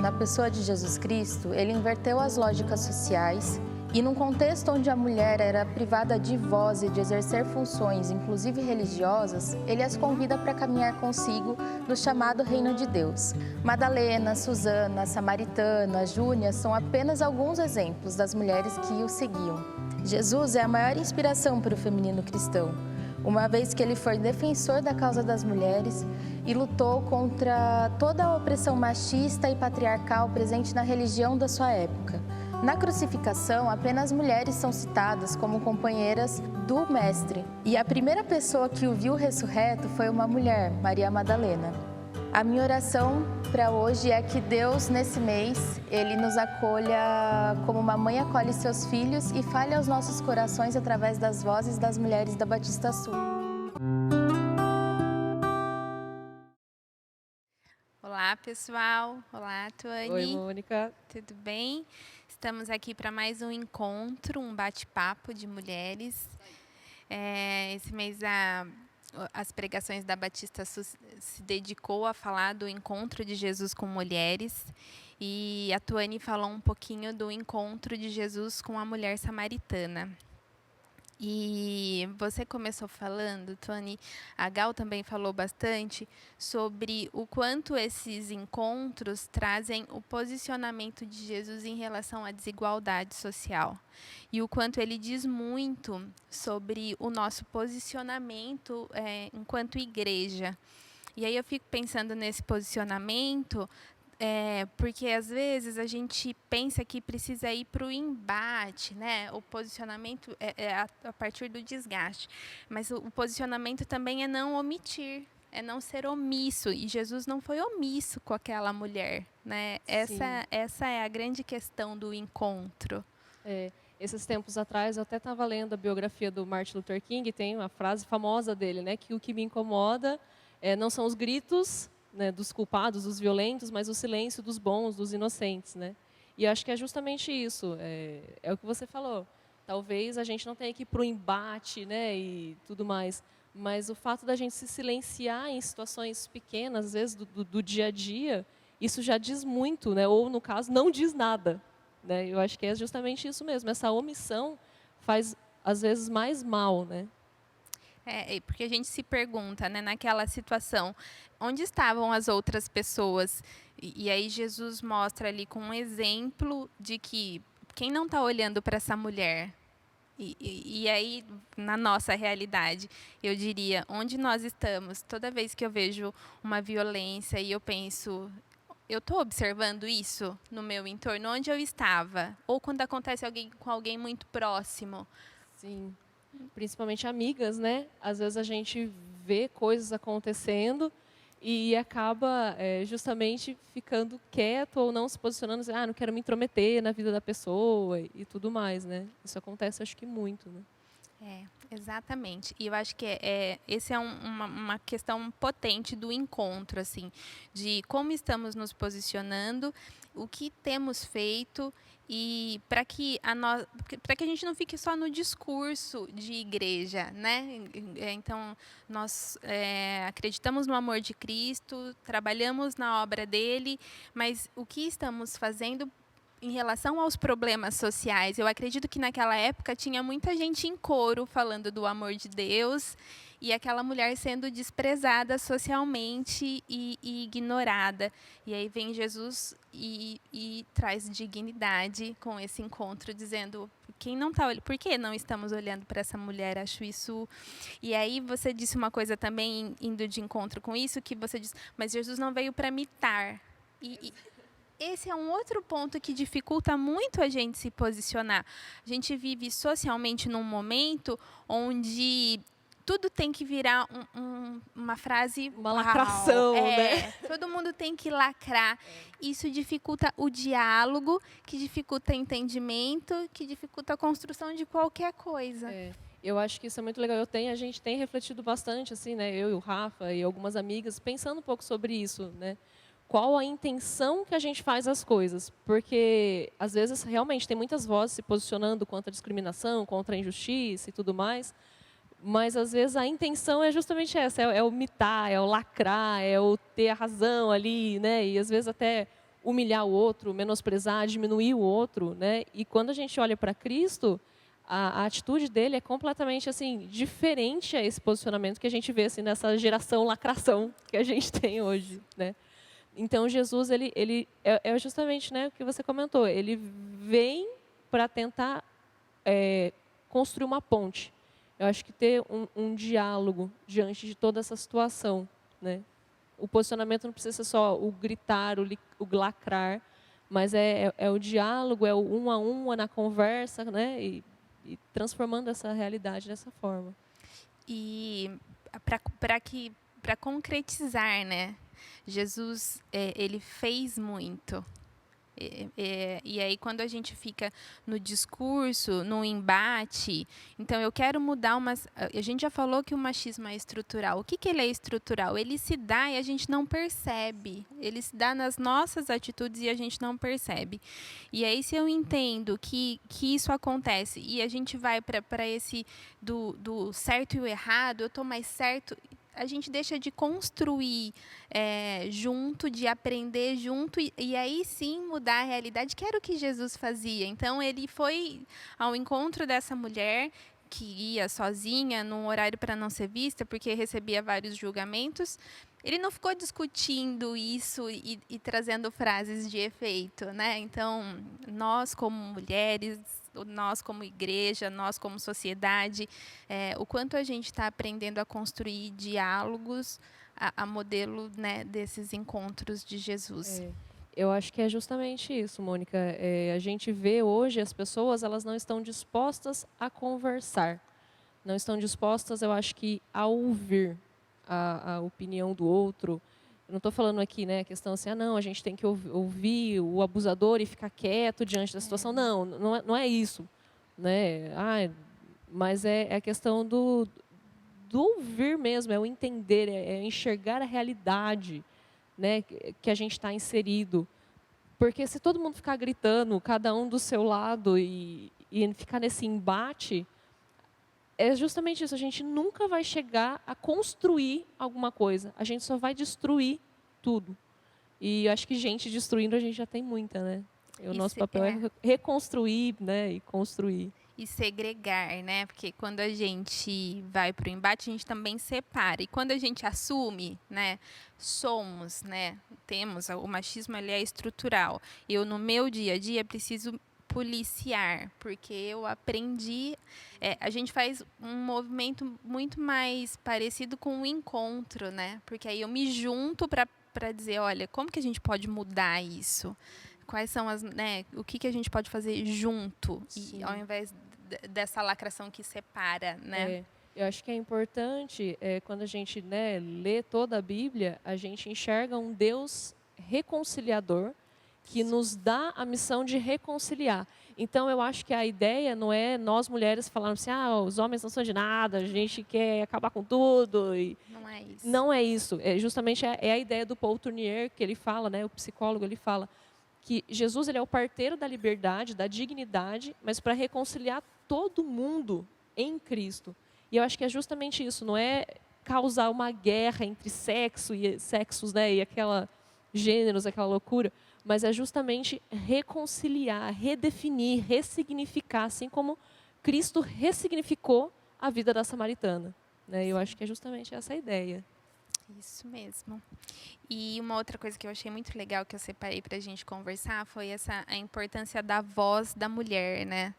na pessoa de Jesus Cristo, ele inverteu as lógicas sociais e, num contexto onde a mulher era privada de voz e de exercer funções, inclusive religiosas, ele as convida para caminhar consigo no chamado Reino de Deus. Madalena, Susana, Samaritana, Júnia são apenas alguns exemplos das mulheres que o seguiam. Jesus é a maior inspiração para o feminino cristão, uma vez que ele foi defensor da causa das mulheres e lutou contra toda a opressão machista e patriarcal presente na religião da sua época. Na crucificação, apenas mulheres são citadas como companheiras do Mestre. E a primeira pessoa que o viu ressurreto foi uma mulher, Maria Madalena. A minha oração para hoje é que Deus, nesse mês, Ele nos acolha como uma mãe acolhe seus filhos e fale aos nossos corações através das vozes das mulheres da Batista Sul. Olá, pessoal. Olá, Tuane. Oi, Mônica. Tudo bem? Estamos aqui para mais um encontro, um bate-papo de mulheres. Esse mês as pregações da Batista se dedicou a falar do encontro de Jesus com mulheres. E a Tuane falou um pouquinho do encontro de Jesus com a mulher samaritana. E você começou falando, Tuane, a Gal também falou bastante sobre o quanto esses encontros trazem o posicionamento de Jesus em relação à desigualdade social. E o quanto ele diz muito sobre o nosso posicionamento enquanto igreja. E aí eu fico pensando nesse posicionamento, porque às vezes a gente pensa que precisa ir para o embate, né? O posicionamento é a partir do desgaste. Mas o posicionamento também é não omitir, é não ser omisso. E Jesus não foi omisso com aquela mulher, né? Essa é a grande questão do encontro. Esses tempos atrás eu até estava lendo a biografia do Martin Luther King, tem uma frase famosa dele, né? Que o que me incomoda não são os gritos, né, dos culpados, dos violentos, mas o silêncio dos bons, dos inocentes, né? E acho que é justamente isso, é o que você falou. Talvez a gente não tenha que ir para o embate, né, e tudo mais, mas o fato da gente se silenciar em situações pequenas, às vezes do dia a dia, isso já diz muito, né? Ou, no caso, não diz nada, né? Eu acho que é justamente isso mesmo, essa omissão faz, às vezes, mais mal, né? Porque a gente se pergunta, né, naquela situação, onde estavam as outras pessoas? E aí Jesus mostra ali com um exemplo de que quem não está olhando para essa mulher? E aí, na nossa realidade, eu diria, onde nós estamos? Toda vez que eu vejo uma violência e eu penso, eu estou observando isso no meu entorno? Onde eu estava? Ou quando acontece com alguém muito próximo? Sim. Principalmente amigas, né? Às vezes a gente vê coisas acontecendo e acaba justamente ficando quieto ou não se posicionando, não quero me intrometer na vida da pessoa e tudo mais, né? Isso acontece, acho que muito, né? Exatamente. E eu acho que esse é uma questão potente do encontro, assim, de como estamos nos posicionando, o que temos feito e para que a gente não fique só no discurso de igreja, né? Então, nós acreditamos no amor de Cristo, trabalhamos na obra dele, mas o que estamos fazendo em relação aos problemas sociais? Eu acredito que naquela época tinha muita gente em coro falando do amor de Deus e aquela mulher sendo desprezada socialmente e ignorada. E aí vem Jesus e traz dignidade com esse encontro, dizendo, por que não estamos olhando para essa mulher? Acho isso... E aí você disse uma coisa também, indo de encontro com isso, que você disse, mas Jesus não veio para imitar. Esse é um outro ponto que dificulta muito a gente se posicionar. A gente vive socialmente num momento onde tudo tem que virar uma frase... Uma lacração, né? Todo mundo tem que lacrar. Isso dificulta o diálogo, que dificulta o entendimento, que dificulta a construção de qualquer coisa. Eu acho que isso é muito legal. A gente tem refletido bastante, assim, né? Eu e o Rafa e algumas amigas, pensando um pouco sobre isso, né? Qual a intenção que a gente faz as coisas? Porque, às vezes, realmente, tem muitas vozes se posicionando contra a discriminação, contra a injustiça e tudo mais, mas, às vezes, a intenção é justamente essa, é o mitar, é o lacrar, é o ter a razão ali, né? E, às vezes, até humilhar o outro, menosprezar, diminuir o outro, né? E quando a gente olha para Cristo, a atitude dele é completamente assim diferente a esse posicionamento que a gente vê assim nessa geração lacração que a gente tem hoje, né? Então Jesus ele é justamente, né, o que você comentou. Ele vem para tentar construir uma ponte. Eu acho que ter um diálogo diante de toda essa situação, né? O posicionamento não precisa ser só o gritar, o lacrar, mas é o diálogo, é o um a um, é na conversa, né? E transformando essa realidade dessa forma. E para concretizar, né? Jesus, ele fez muito. E aí, quando a gente fica no discurso, no embate, então eu quero mudar umas. A gente já falou que o machismo é estrutural. O que ele é estrutural? Ele se dá e a gente não percebe. Ele se dá nas nossas atitudes e a gente não percebe. E aí, se eu entendo que isso acontece e a gente vai para esse do certo e o errado, eu estou mais certo. A gente deixa de construir junto, de aprender junto, e aí sim mudar a realidade, que era o que Jesus fazia. Então, ele foi ao encontro dessa mulher que ia sozinha, num horário para não ser vista, porque recebia vários julgamentos. Ele não ficou discutindo isso e trazendo frases de efeito, né? Então, nós como mulheres, nós como igreja, nós como sociedade, o quanto a gente está aprendendo a construir diálogos a modelo, né, desses encontros de Jesus. Eu acho que é justamente isso, Mônica. A gente vê hoje as pessoas, elas não estão dispostas a conversar, não estão dispostas, eu acho que, a ouvir a opinião do outro. Eu não estou falando aqui, né, a questão assim, não, a gente tem que ouvir o abusador e ficar quieto diante da situação. Não é isso, né? Mas é a questão do ouvir mesmo, é o entender, é enxergar a realidade, né, que a gente está inserido. Porque se todo mundo ficar gritando, cada um do seu lado e ficar nesse embate, é justamente isso, a gente nunca vai chegar a construir alguma coisa, a gente só vai destruir tudo. E eu acho que gente destruindo a gente já tem muita, né? O nosso papel é reconstruir, né, e construir. E segregar, né? Porque quando a gente vai para o embate, a gente também separa. E quando a gente assume, né, somos, né, temos, o machismo ele é estrutural. Eu, no meu dia a dia, preciso policiar, porque eu aprendi. A gente faz um movimento muito mais parecido com o encontro, né? Porque aí eu me junto para dizer, olha, como que a gente pode mudar isso? Quais são as, né, o que a gente pode fazer junto, e, ao invés dessa lacração que separa, né? Eu acho que é importante, quando a gente, né, lê toda a Bíblia, a gente enxerga um Deus reconciliador que nos dá a missão de reconciliar. Então, eu acho que a ideia não é nós mulheres falarmos assim, os homens não são de nada, a gente quer acabar com tudo. Não é isso. Não é isso. Justamente é a ideia do Paul Tournier, que ele fala, né, o psicólogo, ele fala que Jesus ele é o parteiro da liberdade, da dignidade, mas para reconciliar todo mundo em Cristo. E eu acho que é justamente isso, não é causar uma guerra entre sexos, né, e aquela gêneros, aquela loucura, mas é justamente reconciliar, redefinir, ressignificar, assim como Cristo ressignificou a vida da samaritana, né? Eu acho que é justamente essa a ideia. Isso mesmo. E uma outra coisa que eu achei muito legal que eu separei para a gente conversar foi a importância da voz da mulher, né?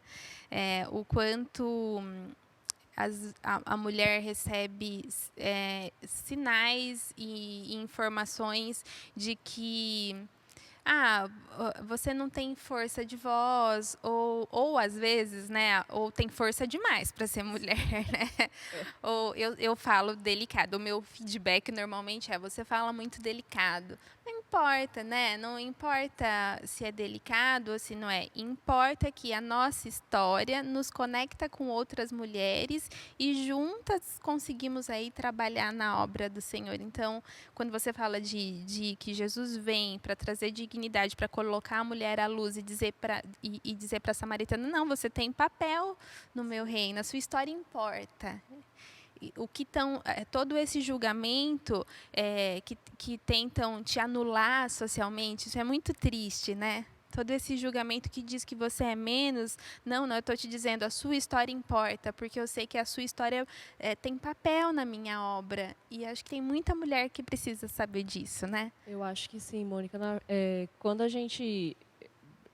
O quanto a mulher recebe sinais e informações de que você não tem força de voz, ou às vezes, né, ou tem força demais para ser mulher, né? Ou eu falo delicado, o meu feedback normalmente você fala muito delicado. Não importa, né? Não importa se é delicado ou se não é. Importa que a nossa história nos conecta com outras mulheres e juntas conseguimos aí trabalhar na obra do Senhor. Então, quando você fala de que Jesus vem para trazer dignidade, para colocar a mulher à luz e dizer para a samaritana, não, você tem papel no meu reino, a sua história importa. o que estão, todo esse julgamento que tentam te anular socialmente, isso é muito triste, né? Todo esse julgamento que diz que você é menos, não, eu estou te dizendo, a sua história importa, porque eu sei que a sua história tem papel na minha obra. E acho que tem muita mulher que precisa saber disso, né? Eu acho que sim, Mônica. Quando a gente...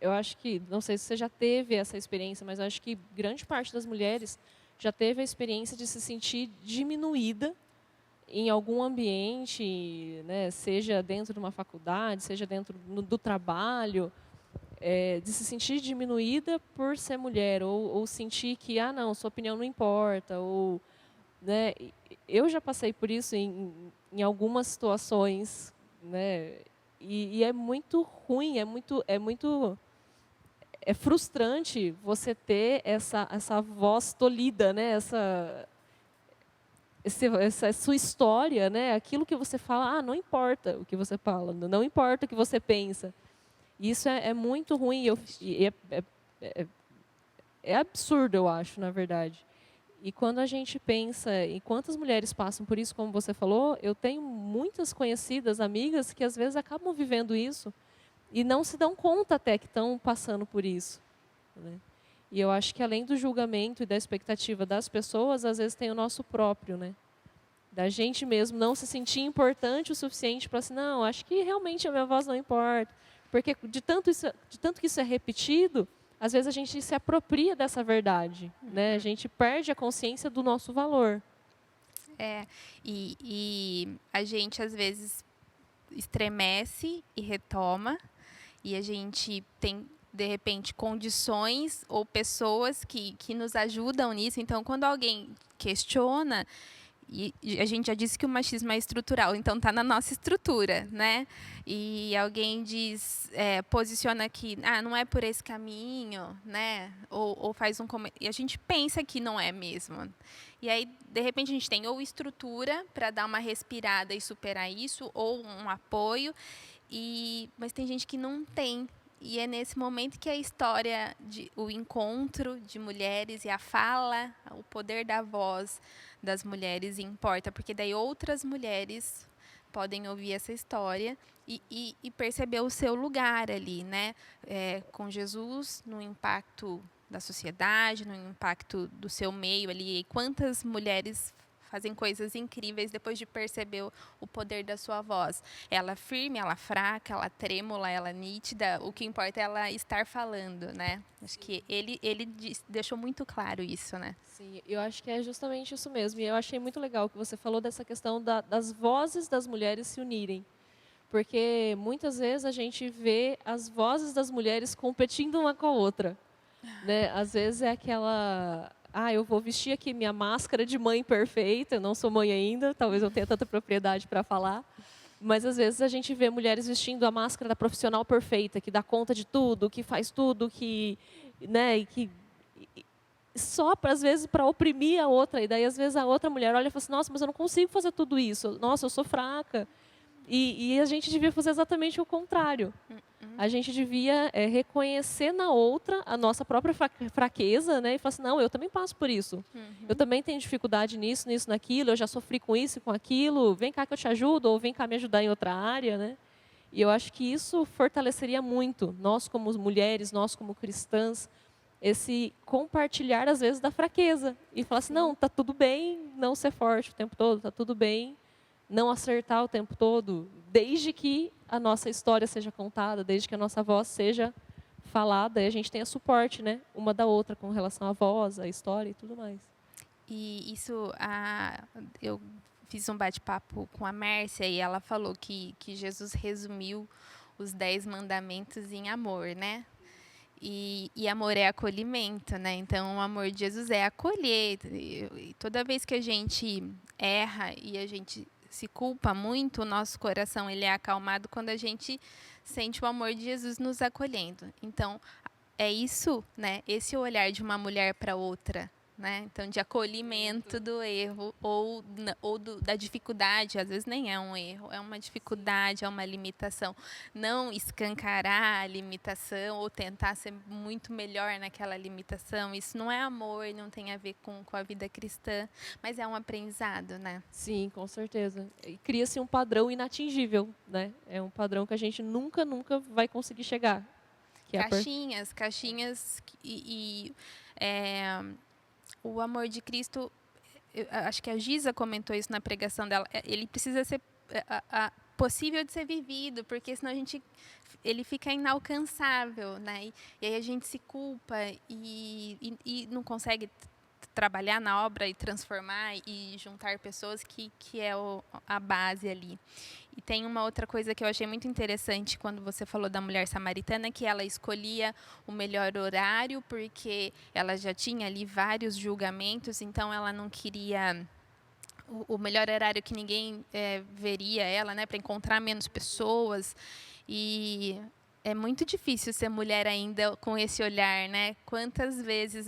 Eu acho que, não sei se você já teve essa experiência, mas eu acho que grande parte das mulheres já teve a experiência de se sentir diminuída em algum ambiente, né, seja dentro de uma faculdade, seja dentro do trabalho, de se sentir diminuída por ser mulher, ou sentir que, não, sua opinião não importa, ou, né, eu já passei por isso em algumas situações, né, e é muito ruim, é frustrante você ter essa voz tolhida, né, essa sua história, né, aquilo que você fala, não importa o que você fala, não importa o que você pensa. Isso é muito ruim, é absurdo, eu acho, na verdade. E quando a gente pensa em quantas mulheres passam por isso, como você falou, eu tenho muitas conhecidas, amigas, que às vezes acabam vivendo isso e não se dão conta até que estão passando por isso, né? E eu acho que além do julgamento e da expectativa das pessoas, às vezes tem o nosso próprio, né? Da gente mesmo não se sentir importante o suficiente para assim, não, acho que realmente a minha voz não importa. Porque de tanto que isso é repetido, às vezes a gente se apropria dessa verdade, né? A gente perde a consciência do nosso valor. E a gente às vezes estremece e retoma, e a gente tem, de repente, condições ou pessoas que nos ajudam nisso. Então, quando alguém questiona, e a gente já disse que o machismo é estrutural, então está na nossa estrutura, né? E alguém posiciona que não é por esse caminho, né? Ou faz um comentário, e a gente pensa que não é mesmo. E aí, de repente, a gente tem ou estrutura para dar uma respirada e superar isso, ou um apoio, mas tem gente que não tem. E é nesse momento que a história, o encontro de mulheres e a fala, o poder da voz das mulheres importa, porque daí outras mulheres podem ouvir essa história e perceber o seu lugar ali, né? Com Jesus, no impacto da sociedade, no impacto do seu meio ali. E quantas mulheres fazem coisas incríveis depois de perceber o poder da sua voz. Ela firme, ela fraca, ela trêmula, ela nítida. O que importa é ela estar falando, né? Acho que ele deixou muito claro isso, né? Sim, eu acho que é justamente isso mesmo. E eu achei muito legal que você falou dessa questão das vozes das mulheres se unirem. Porque muitas vezes a gente vê as vozes das mulheres competindo uma com a outra, né? Às vezes é aquela... eu vou vestir aqui minha máscara de mãe perfeita. Eu não sou mãe ainda, talvez eu tenha tanta propriedade para falar. Mas, às vezes, a gente vê mulheres vestindo a máscara da profissional perfeita, que dá conta de tudo, que faz tudo, né, só, às vezes, para oprimir a outra. E daí, às vezes, a outra mulher olha e fala assim, nossa, mas eu não consigo fazer tudo isso. Nossa, eu sou fraca. E a gente devia fazer exatamente o contrário. A gente devia reconhecer na outra a nossa própria fraqueza, né? E falar assim, não, eu também passo por isso. Eu também tenho dificuldade nisso, naquilo, eu já sofri com isso e com aquilo, vem cá que eu te ajudo, ou vem cá me ajudar em outra área, né? E eu acho que isso fortaleceria muito, nós como mulheres, nós como cristãs, esse compartilhar, às vezes, da fraqueza. E falar assim, não, tá tudo bem não ser forte o tempo todo, tá tudo bem não acertar o tempo todo, desde que a nossa história seja contada, desde que a nossa voz seja falada, e a gente tenha suporte, né, uma da outra com relação à voz, à história e tudo mais. E isso, eu fiz um bate-papo com a Mércia e ela falou que Jesus resumiu os 10 mandamentos em amor, né? E amor é acolhimento, né? Então, o amor de Jesus é acolher. E toda vez que a gente erra e a gente se culpa muito, o nosso coração ele é acalmado quando a gente sente o amor de Jesus nos acolhendo. Então, é isso, né? Esse olhar de uma mulher para outra, né? Então, de acolhimento do erro da dificuldade. Às vezes nem é um erro, é uma dificuldade, é uma limitação. Não escancarar a limitação ou tentar ser muito melhor naquela limitação. Isso não é amor, não tem a ver com a vida cristã, mas é um aprendizado, né? Sim, com certeza. E cria-se um padrão inatingível, né? É um padrão que a gente nunca vai conseguir chegar. Que é Caixinhas o amor de Cristo, eu acho que a Giza comentou isso na pregação dela, ele precisa ser possível de ser vivido, porque senão ele fica inalcançável, né? E aí a gente se culpa e não consegue trabalhar na obra e transformar e juntar pessoas, que é a base ali. E tem uma outra coisa que eu achei muito interessante quando você falou da mulher samaritana, que ela escolhia o melhor horário porque ela já tinha ali vários julgamentos, então ela não queria o melhor horário que ninguém veria ela, né, para encontrar menos pessoas. E é muito difícil ser mulher ainda com esse olhar, né? Quantas vezes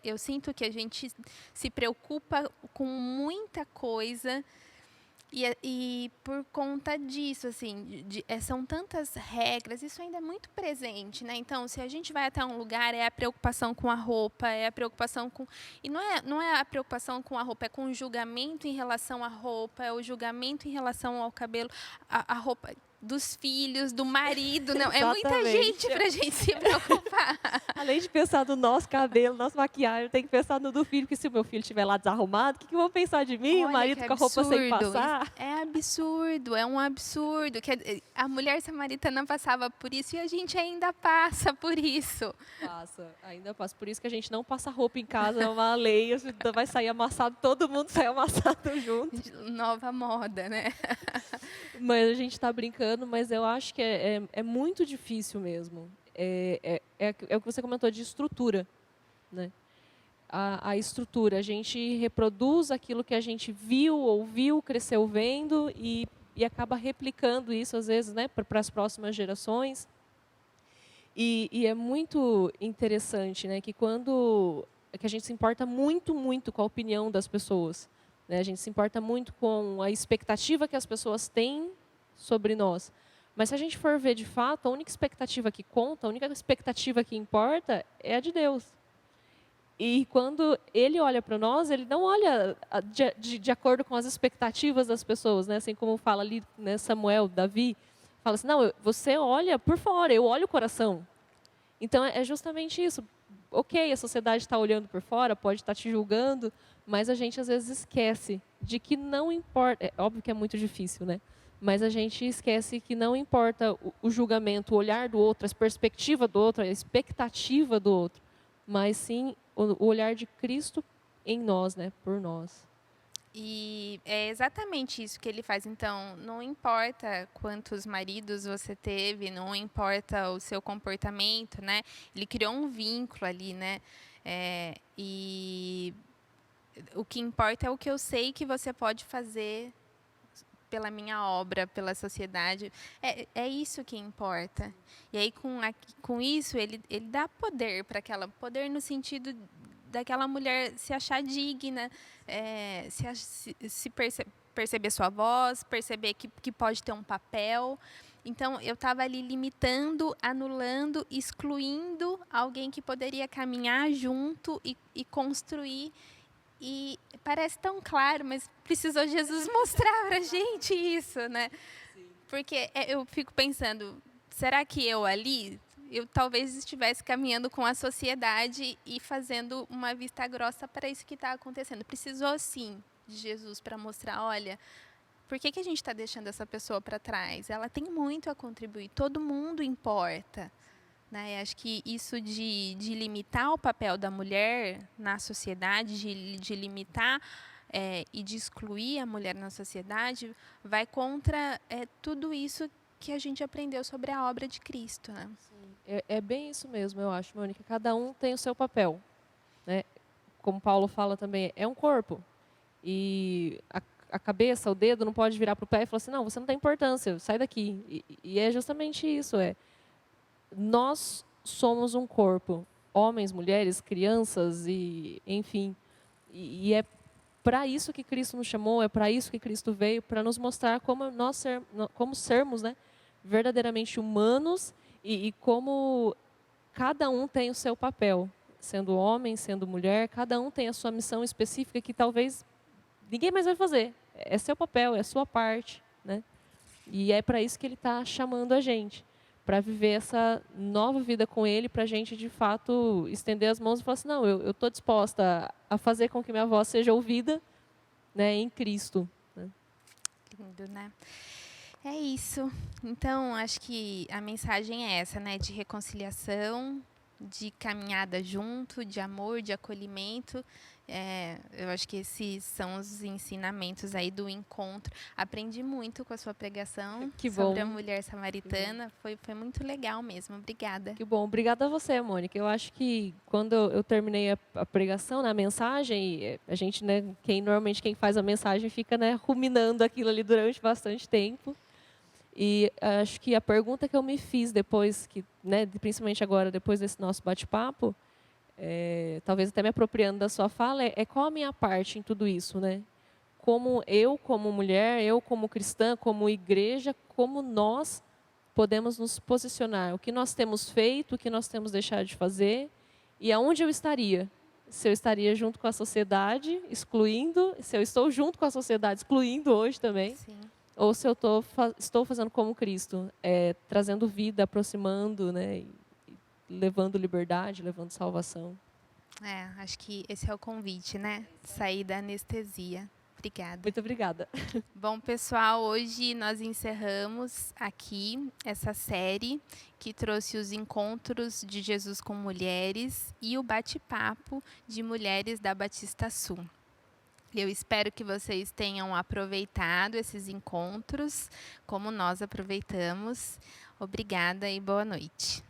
eu sinto que a gente se preocupa com muita coisa e por conta disso, assim, são tantas regras, isso ainda é muito presente, né? Então, se a gente vai até um lugar, é a preocupação com a roupa, é a preocupação com... E não é a preocupação com a roupa, é com o julgamento em relação à roupa, é o julgamento em relação ao cabelo, a roupa dos filhos, do marido, não, é muita gente para a gente se preocupar. Além de pensar no nosso cabelo, nossa maquiagem, tem que pensar no do filho, porque se o meu filho estiver lá desarrumado, o que vão pensar de mim? Olha, o marido com a roupa sem passar? É absurdo, é um absurdo. Que a mulher samaritana passava por isso e a gente ainda passa por isso. Ainda passa. Por isso que a gente não passa roupa em casa, é uma lei, vai sair amassado, todo mundo sai amassado junto. Nova moda, né? Mas a gente está brincando, mas eu acho que é muito difícil mesmo. É o que você comentou de estrutura, né? A estrutura, a gente reproduz aquilo que a gente viu, ouviu, cresceu vendo e acaba replicando isso, às vezes, né, para as próximas gerações. E é muito interessante, né, que a gente se importa muito com a opinião das pessoas, né? A gente se importa muito com a expectativa que as pessoas têm sobre nós. Mas se a gente for ver de fato, a única expectativa que conta, a única expectativa que importa é a de Deus. E quando Ele olha para nós, Ele não olha de acordo com as expectativas das pessoas, né? Assim como fala ali, né, Samuel, Davi, fala assim, não, você olha por fora, eu olho o coração. Então é justamente isso. Ok, a sociedade está olhando por fora, pode estar te julgando, mas a gente às vezes esquece de que não importa, é óbvio que é muito difícil, né? Mas a gente esquece que não importa o julgamento, o olhar do outro, a perspectiva do outro, a expectativa do outro, mas sim o olhar de Cristo em nós, né? Por nós. E é exatamente isso que ele faz. Então, não importa quantos maridos você teve, não importa o seu comportamento, né? Ele criou um vínculo ali, né? E o que importa é o que eu sei que você pode fazer pela minha obra, pela sociedade. É isso que importa. E aí, com isso, ele dá poder para aquela... Poder no sentido daquela mulher se achar digna, perceber sua voz, perceber que pode ter um papel. Então, eu estava ali limitando, anulando, excluindo alguém que poderia caminhar junto e construir. E parece tão claro, mas precisou Jesus mostrar para a gente isso, né? Sim. Porque eu fico pensando, será que eu ali, eu talvez estivesse caminhando com a sociedade e fazendo uma vista grossa para isso que está acontecendo? Precisou, sim, de Jesus para mostrar, olha, por que a gente está deixando essa pessoa para trás? Ela tem muito a contribuir, todo mundo importa. Né? Acho que isso de limitar o papel da mulher na sociedade, de limitar e de excluir a mulher na sociedade, vai contra tudo isso que a gente aprendeu sobre a obra de Cristo. Né? Sim. É bem isso mesmo, eu acho, Mônica. Cada um tem o seu papel. Né? Como Paulo fala também, é um corpo. E a cabeça, o dedo, não pode virar para o pé e falar assim, não, você não tem importância, sai daqui. E é justamente isso, nós somos um corpo, homens, mulheres, crianças e, enfim, E é para isso que Cristo nos chamou, é para isso que Cristo veio, para nos mostrar como sermos, né, verdadeiramente humanos e como cada um tem o seu papel, sendo homem, sendo mulher, cada um tem a sua missão específica que talvez ninguém mais vai fazer. É seu papel, é a sua parte, né? E é para isso que Ele está chamando a gente, para viver essa nova vida com Ele, para a gente, de fato, estender as mãos e falar assim, não, eu estou disposta a fazer com que minha voz seja ouvida, né, em Cristo. Né? Lindo, né? É isso. Então, acho que a mensagem é essa, né? De reconciliação, de caminhada junto, de amor, de acolhimento. Eu acho que esses são os ensinamentos aí do encontro. Aprendi muito com a sua pregação Que sobre bom. a mulher samaritana. Foi muito legal mesmo. Obrigada. Que bom. Obrigada a você, Mônica. Eu acho que quando eu terminei a pregação, na mensagem, a gente, né, normalmente quem faz a mensagem fica, né, ruminando aquilo ali durante bastante tempo. E acho que a pergunta que eu me fiz depois, né, principalmente agora, depois desse nosso bate-papo, talvez até me apropriando da sua fala, é qual a minha parte em tudo isso, né? Como mulher, eu como cristã, como igreja, como nós podemos nos posicionar, o que nós temos feito, o que nós temos deixado de fazer e aonde eu estaria. Se eu estaria junto com a sociedade, excluindo, se eu estou junto com a sociedade, excluindo hoje também, Sim. ou se eu estou fazendo como Cristo, trazendo vida, aproximando, né, e levando liberdade, levando salvação. Acho que esse é o convite, né? Sair da anestesia. Obrigada. Muito obrigada. Bom, pessoal, hoje nós encerramos aqui essa série que trouxe os encontros de Jesus com mulheres e o bate-papo de mulheres da Batista Sul. Eu espero que vocês tenham aproveitado esses encontros, como nós aproveitamos. Obrigada e boa noite.